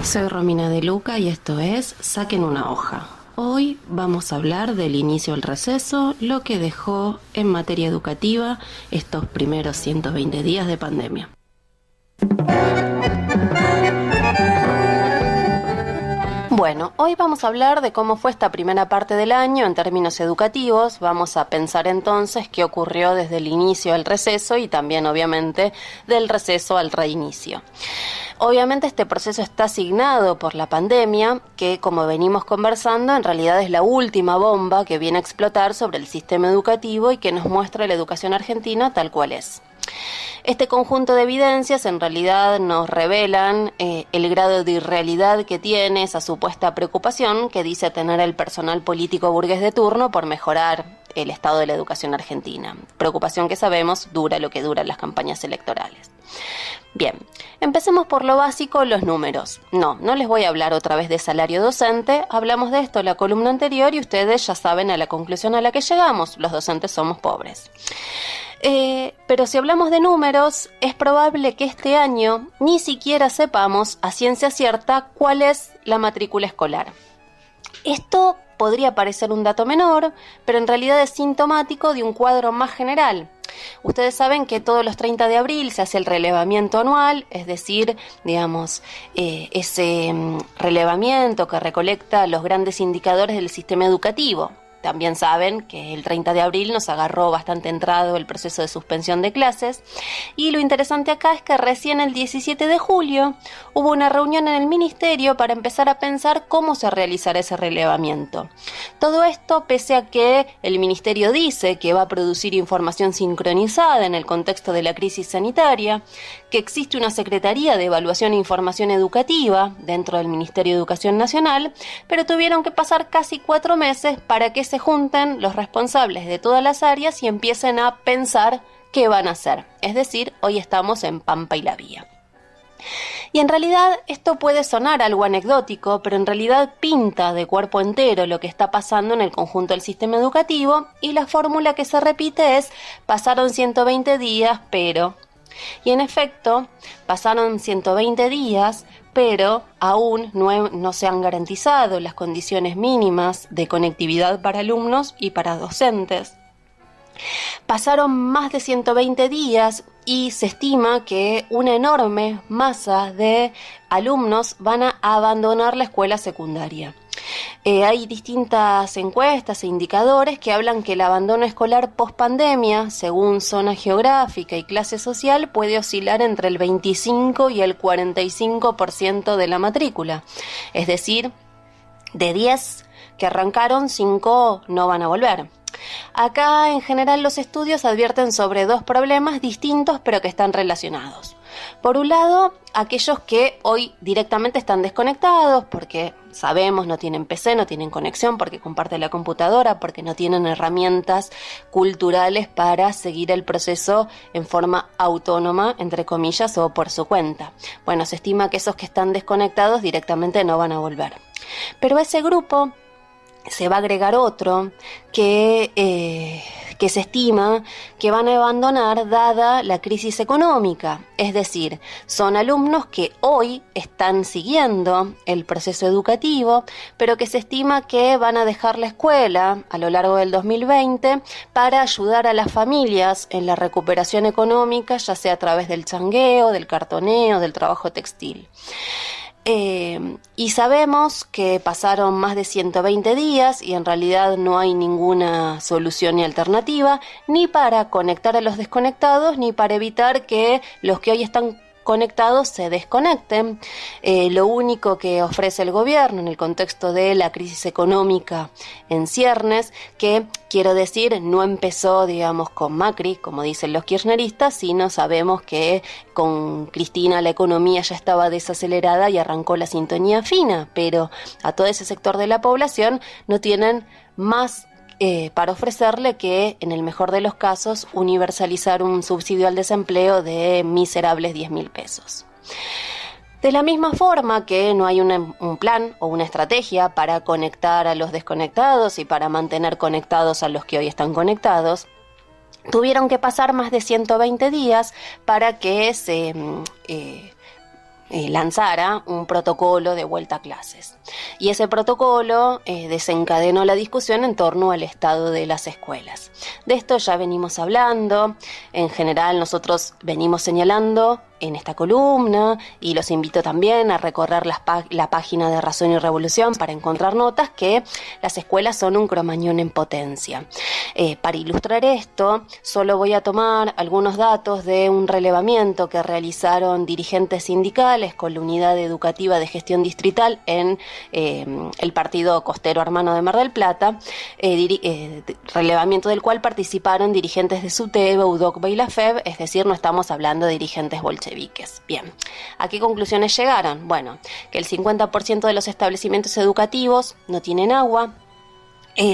Soy Romina De Luca y esto es Saquen una hoja. Hoy vamos a hablar del inicio del receso, lo que dejó en materia educativa estos primeros 120 días de pandemia. Bueno, hoy vamos a hablar de cómo fue esta primera parte del año en términos educativos. Vamos a pensar entonces qué ocurrió desde el inicio al receso y también, obviamente, del receso al reinicio. Obviamente este proceso está asignado por la pandemia, que como venimos conversando, en realidad es la última bomba que viene a explotar sobre el sistema educativo y que nos muestra la educación argentina tal cual es. Este conjunto de evidencias en realidad nos revelan el grado de irrealidad que tiene esa supuesta preocupación que dice tener el personal político burgués de turno por mejorar el estado de la educación argentina. Preocupación que sabemos dura lo que duran las campañas electorales. Bien, empecemos por lo básico, los números. No les voy a hablar otra vez de salario docente, hablamos de esto en la columna anterior y ustedes ya saben a la conclusión a la que llegamos, los docentes somos pobres. Pero si hablamos de números, es probable que este año ni siquiera sepamos a ciencia cierta cuál es la matrícula escolar. Esto podría parecer un dato menor, pero en realidad es sintomático de un cuadro más general. Ustedes saben que todos los 30 de abril se hace el relevamiento anual, es decir, ese relevamiento que recolecta los grandes indicadores del sistema educativo. También saben que el 30 de abril nos agarró bastante entrado el proceso de suspensión de clases y lo interesante acá es que recién el 17 de julio hubo una reunión en el ministerio para empezar a pensar cómo se realizará ese relevamiento. Todo esto pese a que el ministerio dice que va a producir información sincronizada en el contexto de la crisis sanitaria, que existe una Secretaría de Evaluación e Información Educativa dentro del Ministerio de Educación Nacional, pero tuvieron que pasar casi 4 meses para que se junten los responsables de todas las áreas y empiecen a pensar qué van a hacer. Es decir, hoy estamos en Pampa y La Vía. Y en realidad esto puede sonar algo anecdótico, pero en realidad pinta de cuerpo entero lo que está pasando en el conjunto del sistema educativo y la fórmula que se repite es pasaron 120 días, pero... Y en efecto, pasaron 120 días, pero aún no se han garantizado las condiciones mínimas de conectividad para alumnos y para docentes. Pasaron más de 120 días y se estima que una enorme masa de alumnos van a abandonar la escuela secundaria. Hay distintas encuestas e indicadores que hablan que el abandono escolar post-pandemia, según zona geográfica y clase social, puede oscilar entre el 25 y el 45% de la matrícula. Es decir, de 10 que arrancaron, 5 no van a volver. Acá, en general, los estudios advierten sobre 2 problemas distintos pero que están relacionados. Por un lado, aquellos que hoy directamente están desconectados porque sabemos no tienen PC, no tienen conexión, porque comparten la computadora, porque no tienen herramientas culturales para seguir el proceso en forma autónoma, entre comillas, o por su cuenta. Bueno, se estima que esos que están desconectados directamente no van a volver. Pero a ese grupo se va a agregar otro que se estima que van a abandonar dada la crisis económica. Es decir, son alumnos que hoy están siguiendo el proceso educativo, pero que se estima que van a dejar la escuela a lo largo del 2020 para ayudar a las familias en la recuperación económica, ya sea a través del changueo, del cartoneo, del trabajo textil. Y sabemos que pasaron más de 120 días y en realidad no hay ninguna solución ni alternativa, ni para conectar a los desconectados, ni para evitar que los que hoy están conectados se desconecten. Lo único que ofrece el gobierno en el contexto de la crisis económica en ciernes, que quiero decir no empezó con Macri, como dicen los kirchneristas, sino sabemos que con Cristina la economía ya estaba desacelerada y arrancó la sintonía fina, pero a todo ese sector de la población no tienen más para ofrecerle que, en el mejor de los casos, universalizar un subsidio al desempleo de miserables 10.000 pesos. De la misma forma que no hay un plan o una estrategia para conectar a los desconectados y para mantener conectados a los que hoy están conectados, tuvieron que pasar más de 120 días para que se lanzara un protocolo de vuelta a clases. Y ese protocolo desencadenó la discusión en torno al estado de las escuelas. De esto ya venimos hablando, en general nosotros venimos señalando en esta columna, y los invito también a recorrer la página de Razón y Revolución para encontrar notas, que las escuelas son un cromañón en potencia. Para ilustrar esto, solo voy a tomar algunos datos de un relevamiento que realizaron dirigentes sindicales con la Unidad Educativa de Gestión Distrital en el partido costero hermano de Mar del Plata, relevamiento del cual participaron dirigentes de SUTEBA, UDOCBA y la FEB, es decir, no estamos hablando de dirigentes bolcheviques. Bien, ¿a qué conclusiones llegaron? Bueno, que el 50% de los establecimientos educativos no tienen agua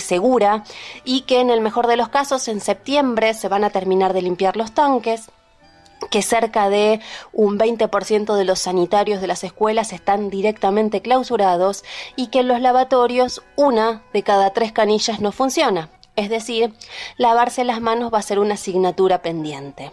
segura, y que en el mejor de los casos en septiembre se van a terminar de limpiar los tanques, que cerca de un 20% de los sanitarios de las escuelas están directamente clausurados, y que en los lavatorios 1 de cada 3 canillas no funciona. Es decir, lavarse las manos va a ser una asignatura pendiente.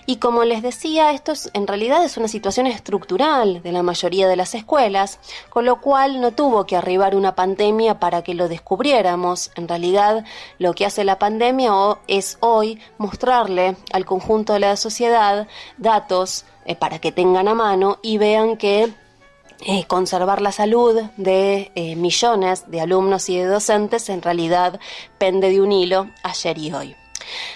Y como les decía, en realidad es una situación estructural de la mayoría de las escuelas, con lo cual no tuvo que arribar una pandemia para que lo descubriéramos. En realidad, lo que hace la pandemia es hoy mostrarle al conjunto de la sociedad datos para que tengan a mano y vean que conservar la salud de millones de alumnos y de docentes en realidad pende de un hilo ayer y hoy.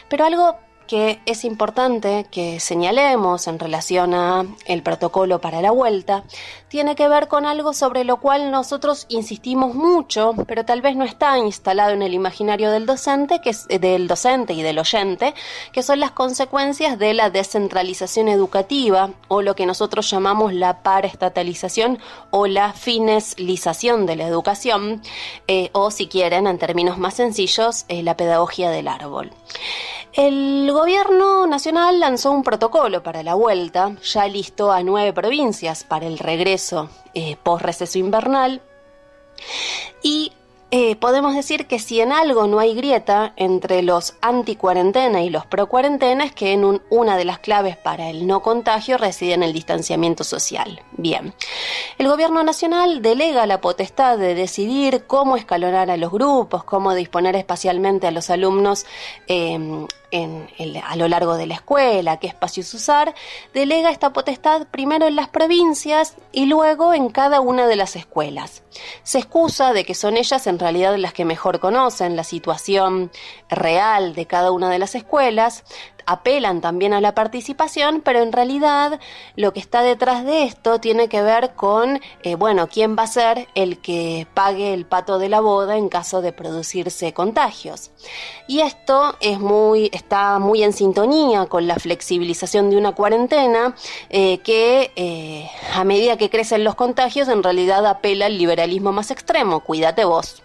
Pero algo que es importante que señalemos en relación a el protocolo para la vuelta tiene que ver con algo sobre lo cual nosotros insistimos mucho, pero tal vez no está instalado en el imaginario del docente y del oyente, que son las consecuencias de la descentralización educativa, o lo que nosotros llamamos la paraestatalización o la fineslización de la educación, o si quieren, en términos más sencillos, la pedagogía del árbol. El gobierno nacional lanzó un protocolo para la vuelta, ya listó a 9 provincias para el regreso post-receso invernal, y podemos decir que si en algo no hay grieta entre los anti-cuarentena y los pro-cuarentena, es que en una de las claves para el no contagio reside en el distanciamiento social. Bien, el gobierno nacional delega la potestad de decidir cómo escalonar a los grupos, cómo disponer espacialmente a los alumnos a lo largo de la escuela, qué espacios usar. Delega esta potestad primero en las provincias y luego en cada una de las escuelas. Se excusa de que son ellas en realidad las que mejor conocen la situación real de cada una de las escuelas. Apelan también a la participación, pero en realidad lo que está detrás de esto tiene que ver con, quién va a ser el que pague el pato de la boda en caso de producirse contagios. Y esto está muy en sintonía con la flexibilización de una cuarentena que a medida que crecen los contagios en realidad apela al liberalismo más extremo, cuídate vos.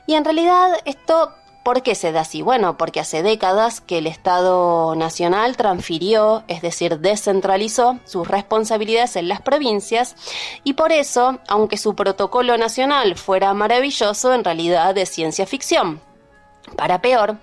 Y en realidad esto, ¿por qué se da así? Bueno, porque hace décadas que el Estado Nacional transfirió, es decir, descentralizó sus responsabilidades en las provincias, y por eso, aunque su protocolo nacional fuera maravilloso, en realidad es ciencia ficción. Para peor,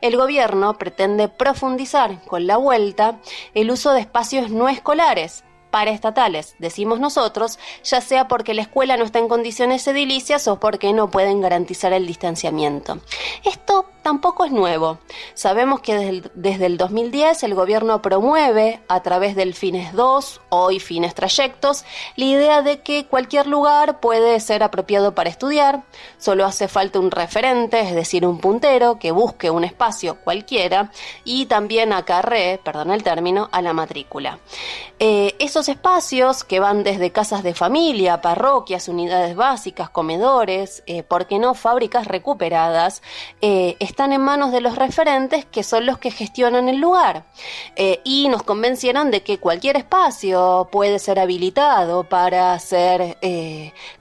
el gobierno pretende profundizar con la vuelta el uso de espacios no escolares, paraestatales, decimos nosotros, ya sea porque la escuela no está en condiciones edilicias o porque no pueden garantizar el distanciamiento. Esto tampoco es nuevo. Sabemos que desde el 2010 el gobierno promueve a través del Fines 2, hoy Fines Trayectos, la idea de que cualquier lugar puede ser apropiado para estudiar, solo hace falta un referente, es decir, un puntero que busque un espacio cualquiera y también acarree, perdón el término, a la matrícula. Esos espacios que van desde casas de familia, parroquias, unidades básicas, comedores, ¿por qué no fábricas recuperadas? Están en manos de los referentes, que son los que gestionan el lugar, y nos convencieron de que cualquier espacio puede ser habilitado para ser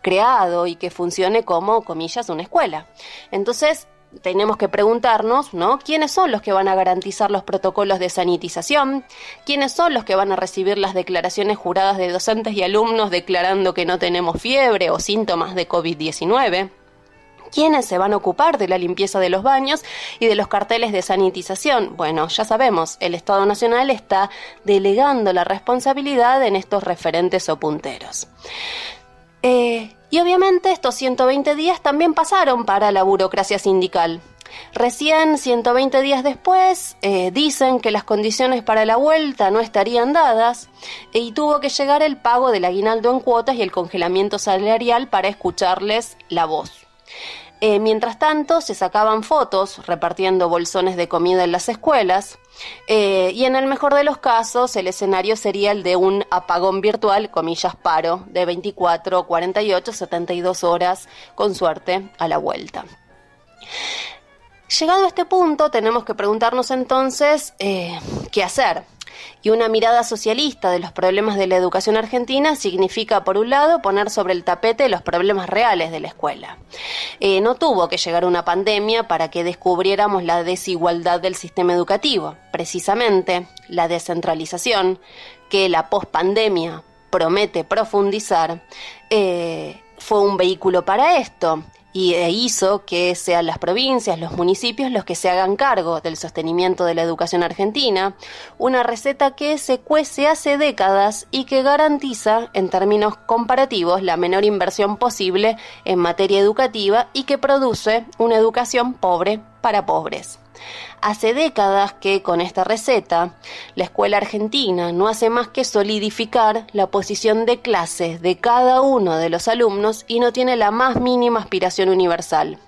creado y que funcione como, comillas, una escuela. Entonces tenemos que preguntarnos, ¿no? ¿Quiénes son los que van a garantizar los protocolos de sanitización? ¿Quiénes son los que van a recibir las declaraciones juradas de docentes y alumnos declarando que no tenemos fiebre o síntomas de COVID-19? ¿Quiénes se van a ocupar de la limpieza de los baños y de los carteles de sanitización? Bueno, ya sabemos, el Estado Nacional está delegando la responsabilidad en estos referentes o punteros. Y obviamente estos 120 días también pasaron para la burocracia sindical. Recién 120 días después dicen que las condiciones para la vuelta no estarían dadas y tuvo que llegar el pago del aguinaldo en cuotas y el congelamiento salarial para escucharles la voz. Mientras tanto, se sacaban fotos repartiendo bolsones de comida en las escuelas y en el mejor de los casos el escenario sería el de un apagón virtual, comillas paro, de 24, 48, 72 horas, con suerte, a la vuelta. Llegado a este punto, tenemos que preguntarnos entonces qué hacer. Y una mirada socialista de los problemas de la educación argentina significa, por un lado, poner sobre el tapete los problemas reales de la escuela. No tuvo que llegar una pandemia para que descubriéramos la desigualdad del sistema educativo. Precisamente, la descentralización, que la pospandemia promete profundizar, fue un vehículo para esto. Y hizo que sean las provincias, los municipios los que se hagan cargo del sostenimiento de la educación argentina, una receta que se cuece hace décadas y que garantiza, en términos comparativos, la menor inversión posible en materia educativa y que produce una educación pobre para pobres. Hace décadas que con esta receta la escuela argentina no hace más que solidificar la posición de clase de cada uno de los alumnos y no tiene la más mínima aspiración universal.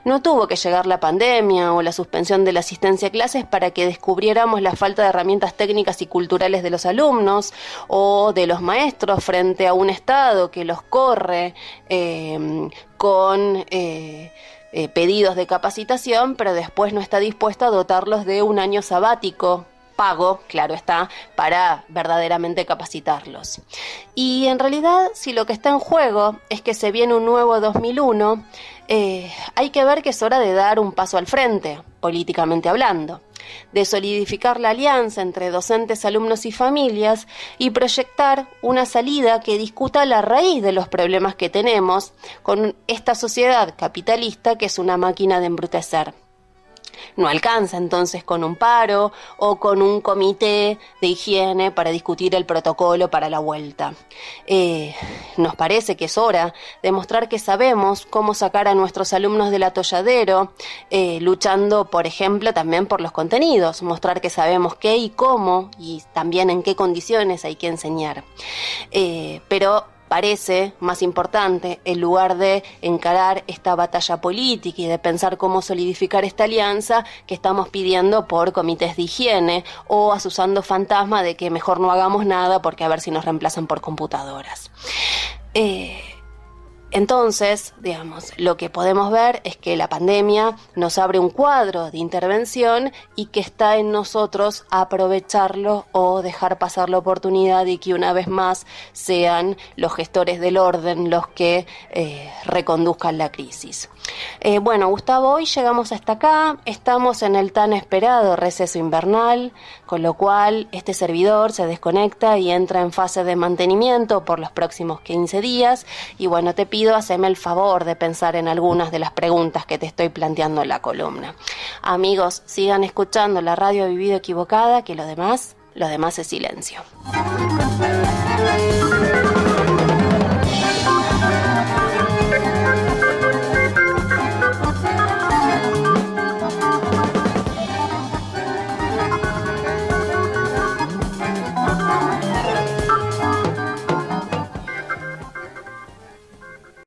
No tuvo que llegar la pandemia o la suspensión de la asistencia a clases para que descubriéramos la falta de herramientas técnicas y culturales de los alumnos o de los maestros frente a un Estado que los corre con pedidos de capacitación, pero después no está dispuesto a dotarlos de un año sabático pago, claro está, para verdaderamente capacitarlos. Y en realidad, si lo que está en juego es que se viene un nuevo 2001, hay que ver que es hora de dar un paso al frente, políticamente hablando, de solidificar la alianza entre docentes, alumnos y familias y proyectar una salida que discuta la raíz de los problemas que tenemos con esta sociedad capitalista que es una máquina de embrutecer. No alcanza entonces con un paro o con un comité de higiene para discutir el protocolo para la vuelta. Nos parece que es hora de mostrar que sabemos cómo sacar a nuestros alumnos del atolladero, luchando, por ejemplo, también por los contenidos, mostrar que sabemos qué y cómo y también en qué condiciones hay que enseñar. Pero parece más importante, en lugar de encarar esta batalla política y de pensar cómo solidificar esta alianza, que estamos pidiendo por comités de higiene o asusando fantasma de que mejor no hagamos nada porque a ver si nos reemplazan por computadoras. Entonces, digamos, lo que podemos ver es que la pandemia nos abre un cuadro de intervención y que está en nosotros aprovecharlo o dejar pasar la oportunidad y que una vez más sean los gestores del orden los que reconduzcan la crisis. Bueno, Gustavo, hoy llegamos hasta acá, estamos en el tan esperado receso invernal, con lo cual este servidor se desconecta y entra en fase de mantenimiento por los próximos 15 días y bueno, te pido haceme el favor de pensar en algunas de las preguntas que te estoy planteando en la columna. Amigos, sigan escuchando la radio Vivido Equivocada, que lo demás es silencio.